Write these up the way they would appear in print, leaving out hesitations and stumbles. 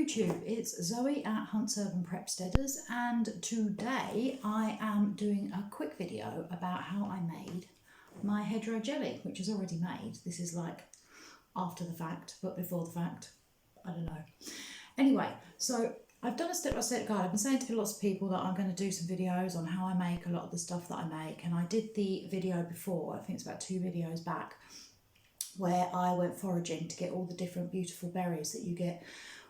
YouTube, it's Zoe at Hunt's Urban Prepsteaders, and today I am doing a quick video about how I made my hedgerow jelly, which is already made. This is like after the fact, but before the fact, I don't know. Anyway, so I've done a step-by-step guide. I've been saying to lots of people that I'm going to do some videos on how I make a lot of the stuff that I make, and I did the video before, I think it's about 2 videos back, where I went foraging to get all the different beautiful berries that you get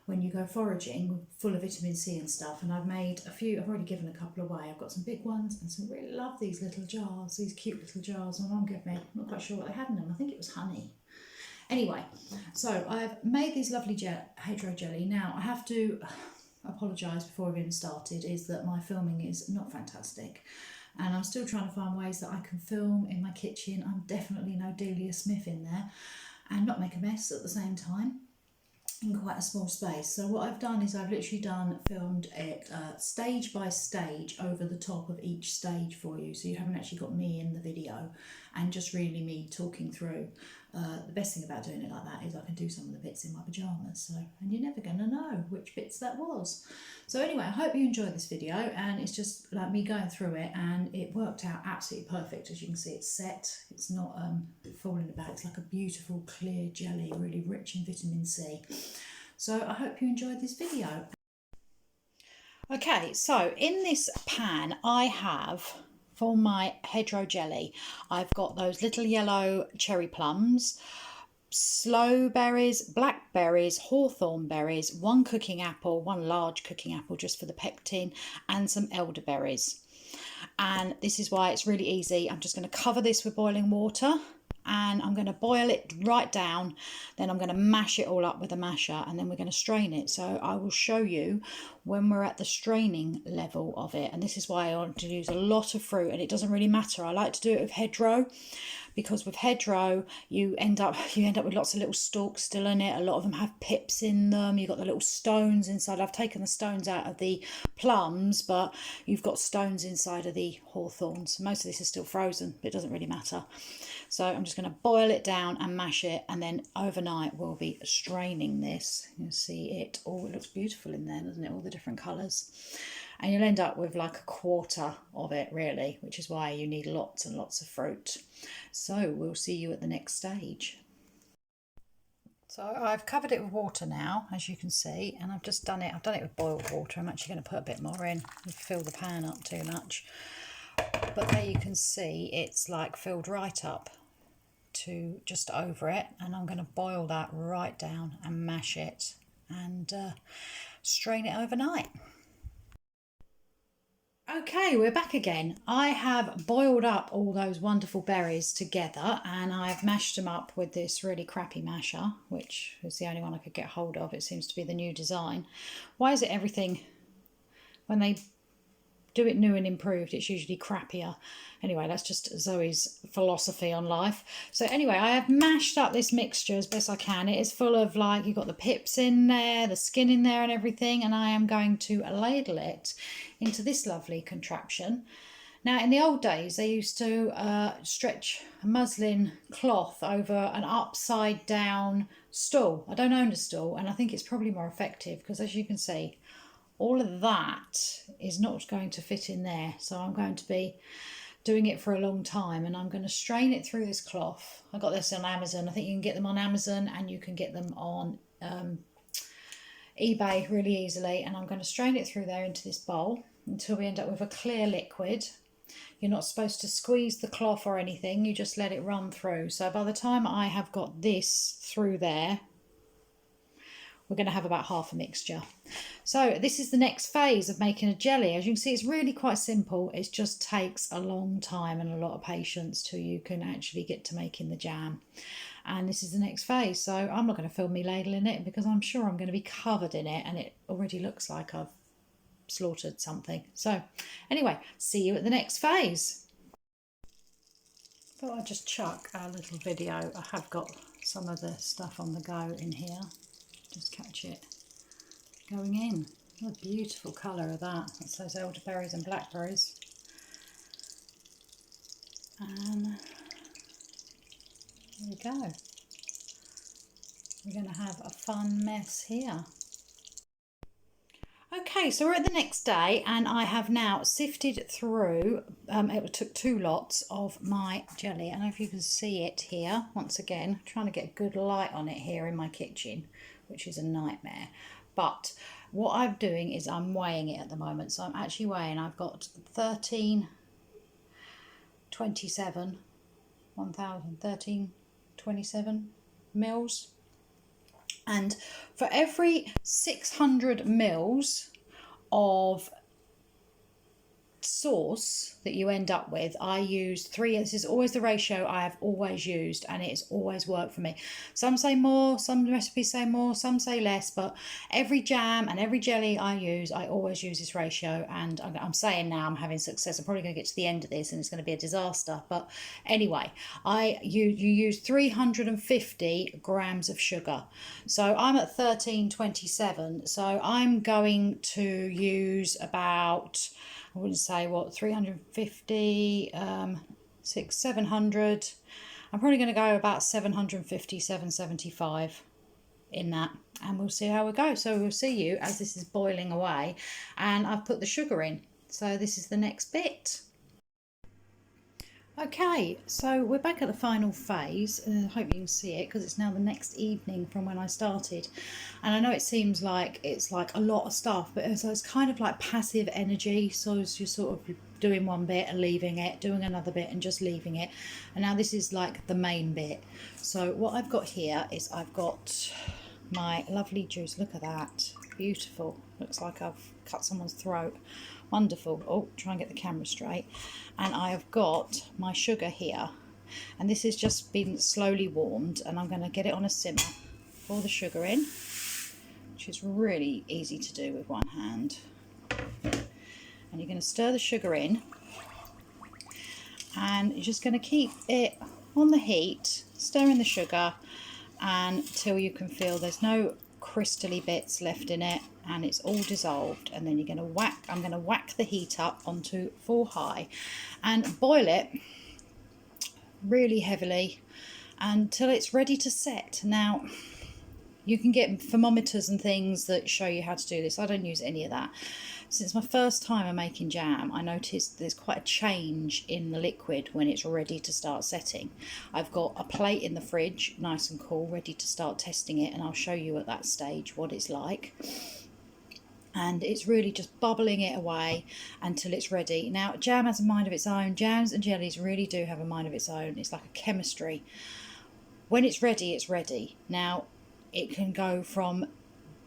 when you go foraging, full of vitamin C and stuff. And I've made a few, I've already given a couple away. I've got some big ones and some, really love these little jars, these cute little jars my mum gave me. I'm not quite sure what they had in them. I think it was honey. Anyway, so I've made these lovely hedgerow jelly. Now I have to apologise before I've even started, is that my filming is not fantastic. And I'm still trying to find ways that I can film in my kitchen. I'm definitely no Delia Smith in there, and not make a mess at the same time in quite a small space. So what I've done is I've literally filmed it stage by stage over the top of each stage for you, so you haven't actually got me in the video and just really me talking through. The best thing about doing it like that is I can do some of the bits in my pyjamas, so, and you're never going to know which bits that was. So anyway, I hope you enjoyed this video, and it's just like me going through it, and it worked out absolutely perfect. As you can see, it's set, it's not falling about, it's like a beautiful clear jelly, really rich in vitamin C. So I hope you enjoyed this video. Okay, so in this pan I have, for my hedgerow jelly, I've got those little yellow cherry plums, sloe berries, blackberries, hawthorn berries, 1 cooking apple, 1 large cooking apple just for the pectin, and some elderberries. And this is why it's really easy. I'm just going to cover this with boiling water, and I'm going to boil it right down. Then I'm going to mash it all up with a masher, and then we're going to strain it. So I will show you when we're at the straining level of it. And this is why I want to use a lot of fruit, and it doesn't really matter. I like to do it with hedgerow, because with hedgerow you end up with lots of little stalks still in it. A lot of them have pips in them. You've got the little stones inside. I've taken the stones out of the plums, but you've got stones inside of the hawthorns. Most of this is still frozen, but it doesn't really matter. So I'm just going to boil it down and mash it, and then overnight we'll be straining this. You can see it. Oh, it looks beautiful in there, doesn't it? All the different colours. And you'll end up with like 1/4 of it, really, which is why you need lots and lots of fruit. So we'll see you at the next stage. So I've covered it with water now, as you can see, and I've just done it. I've done it with boiled water. I'm actually going to put a bit more in and fill the pan up too much. But there you can see it's like filled right up to just over it, and I'm going to boil that right down and mash it and strain it overnight. Okay, we're back again. I have boiled up all those wonderful berries together, and I've mashed them up with this really crappy masher, which is the only one I could get hold of. It seems to be the new design. Why is it everything, when they do it new and improved, it's usually crappier? Anyway, that's just Zoe's philosophy on life. So anyway, I have mashed up this mixture as best I can. It is full of, like, you've got the pips in there, the skin in there and everything, and I am going to ladle it into this lovely contraption. Now, in the old days, they used to stretch a muslin cloth over an upside down stool. I don't own a stool, and I think it's probably more effective because, as you can see, all of that is not going to fit in there. So I'm going to be doing it for a long time, and I'm going to strain it through this cloth. I got this on Amazon. I think you can get them on Amazon, and you can get them on eBay really easily. And I'm going to strain it through there into this bowl until we end up with a clear liquid. You're not supposed to squeeze the cloth or anything, you just let it run through. So by the time I have got this through there, we're going to have about half a mixture. So this is the next phase of making a jelly. As you can see, it's really quite simple. It just takes a long time and a lot of patience till you can actually get to making the jam. And this is the next phase. So I'm not going to film me ladling it, because I'm sure I'm going to be covered in it, and it already looks like I've slaughtered something. So anyway, see you at the next phase. Thought I'd just chuck a little video. I have got some of the stuff on the go in here. Just catch it going in. What a beautiful colour of that. That's those elderberries and blackberries. And there we go. We're going to have a fun mess here. Okay, so we're at the next day and I have now sifted through, it took 2 lots of my jelly. I don't know if you can see it here, once again, trying to get a good light on it here in my kitchen, which is a nightmare. But what I'm doing is I'm weighing it at the moment. So I'm actually weighing, I've got 1327 mils. And for every 600 mils of sauce that you end up with, I use 3. This is always the ratio I have always used, and it's always worked for me. Some say more, some recipes say more, some say less, but every jam and every jelly I use, I always use this ratio. And I'm saying now I'm having success. I'm probably going to get to the end of this and it's going to be a disaster, but anyway, you use 350 grams of sugar. So I'm at 1327, so I'm going to use about, I wouldn't say what, 350, 700. I'm probably going to go about 750, 775 in that, and we'll see how we go. So we'll see you as this is boiling away, and I've put the sugar in. So this is the next bit. Okay, so we're back at the final phase. I hope you can see it because it's now the next evening from when I started. And I know it seems like it's like a lot of stuff, but so it's kind of like passive energy. So it's you're sort of doing one bit and leaving it, doing another bit and just leaving it. And now this is like the main bit. So what I've got here is I've got my lovely juice. Look at that. Beautiful. Looks like I've cut someone's throat. Wonderful. Oh, try and get the camera straight. And I have got my sugar here, and this has just been slowly warmed, and I'm going to get it on a simmer. Pour the sugar in, which is really easy to do with one hand. And you're going to stir the sugar in, and you're just going to keep it on the heat, stirring the sugar until you can feel there's no crystally bits left in it and it's all dissolved. And then you're going to whack, I'm going to whack the heat up onto full high and boil it really heavily until it's ready to set. Now you can get thermometers and things that show you how to do this. I don't use any of that. Since my first time of making jam, I noticed there's quite a change in the liquid when it's ready to start setting. I've got a plate in the fridge, nice and cool, ready to start testing it, and I'll show you at that stage what it's like. And it's really just bubbling it away until it's ready. Now, jam has a mind of its own. Jams and jellies really do have a mind of its own. It's like a chemistry. When it's ready, it's ready. Now, it can go from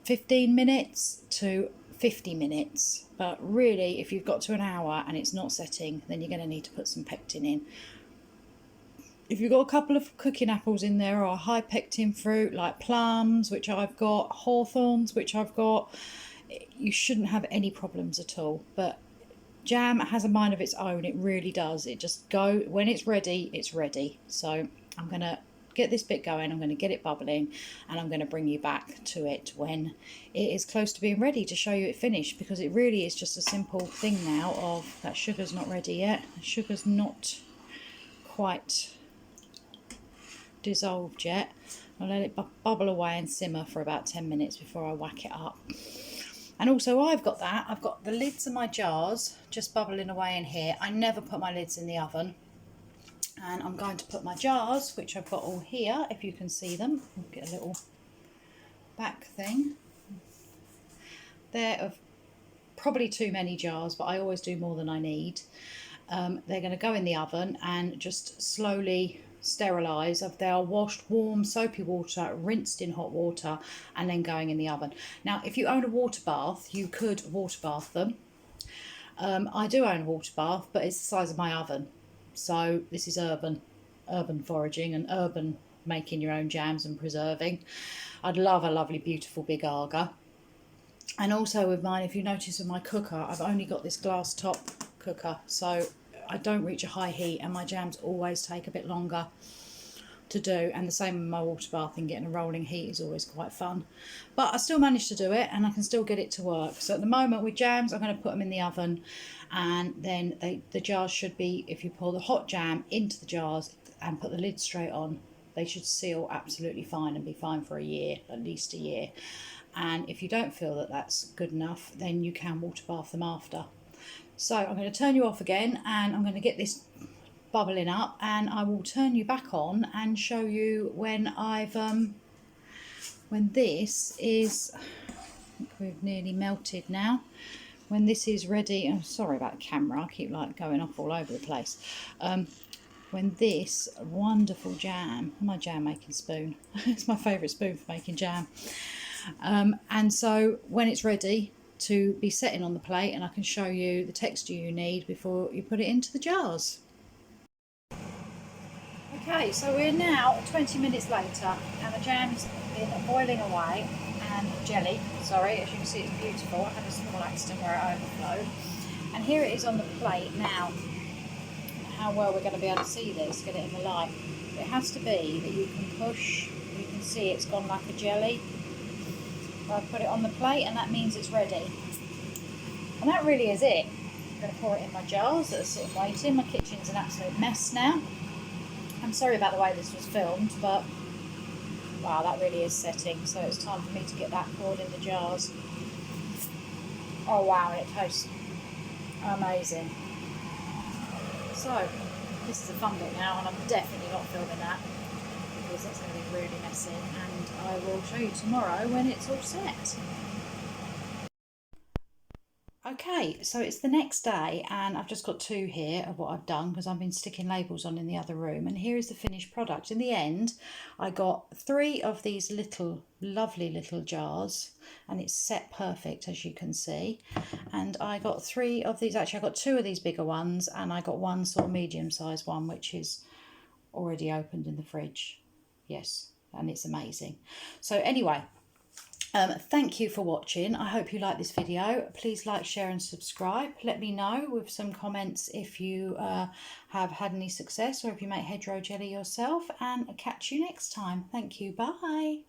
15 minutes to 50 minutes, but really if you've got to an hour and it's not setting, then you're going to need to put some pectin in. If you've got a couple of cooking apples in there, or a high pectin fruit like plums, which I've got, hawthorns, which I've got, you shouldn't have any problems at all. But jam has a mind of its own. It really does. It just when it's ready, it's ready. So I'm going to get this bit going, I'm going to get it bubbling, and I'm going to bring you back to it when it is close to being ready to show you it finished, because it really is just a simple thing now of that sugar's not ready yet, sugar's not quite dissolved yet. I'll let it bubble away and simmer for about 10 minutes before I whack it up. And also I've got the lids of my jars just bubbling away in here. I never put my lids in the oven. And I'm going to put my jars, which I've got all here, if you can see them. I'll get a little back thing. They're of probably too many jars, but I always do more than I need. They're going to go in the oven and just slowly sterilise. They are washed warm soapy water, rinsed in hot water, and then going in the oven. Now, if you own a water bath, you could water bath them. I do own a water bath, but it's the size of my oven. So this is urban foraging and urban making your own jams and preserving. I'd love a lovely, beautiful big Aga. And also with mine, if you notice with my cooker, I've only got this glass top cooker, so I don't reach a high heat, and my jams always take a bit longer to do. And the same with my water bath, and getting a rolling heat is always quite fun. But I still manage to do it, and I can still get it to work. So at the moment with jams, I'm going to put them in the oven, and then the jars should be, if you pour the hot jam into the jars and put the lid straight on, They should seal absolutely fine and be fine for a year, at least a year. And if you don't feel that that's good enough, then you can water bath them after. So I'm going to turn you off again, and I'm going to get this bubbling up, and I will turn you back on and show you when I've when this is, I think we've nearly melted now. When this is ready, oh, sorry about the camera, I keep like going off all over the place. When this wonderful jam, my jam making spoon, it's my favourite spoon for making jam. And so when it's ready to be setting on the plate, and I can show you the texture you need before you put it into the jars. Okay, so we're now 20 minutes later, and the jam's been boiling away, and jelly, sorry, as you can see it's beautiful. I had a small accident where it overflowed. And here it is on the plate now. How well we're going to be able to see this, get it in the light. It has to be that you can push, you can see it's gone like a jelly. I put it on the plate, and that means it's ready. And that really is it. I'm going to pour it in my jars that are sitting waiting. My kitchen's an absolute mess now. I'm sorry about the way this was filmed, but wow, that really is setting. So it's time for me to get that poured in the jars. Oh wow, and it tastes amazing. So this is a fun bit now, and I'm definitely not filming that because that's going to be really messy, and I will show you tomorrow when it's all set. Okay, so it's the next day, and I've just got two here of what I've done because I've been sticking labels on in the other room, and here is the finished product. In the end, I got 3 of these little, lovely little jars, and it's set perfect, as you can see. And I got 3 of these, actually I got 2 of these bigger ones, and I got one sort of medium-sized one, which is already opened in the fridge. Yes, and it's amazing. So anyway, thank you for watching. I hope you like this video. Please like, share and subscribe. Let me know with some comments if you have had any success or if you make hedgerow jelly yourself, and I'll catch you next time. Thank you. Bye.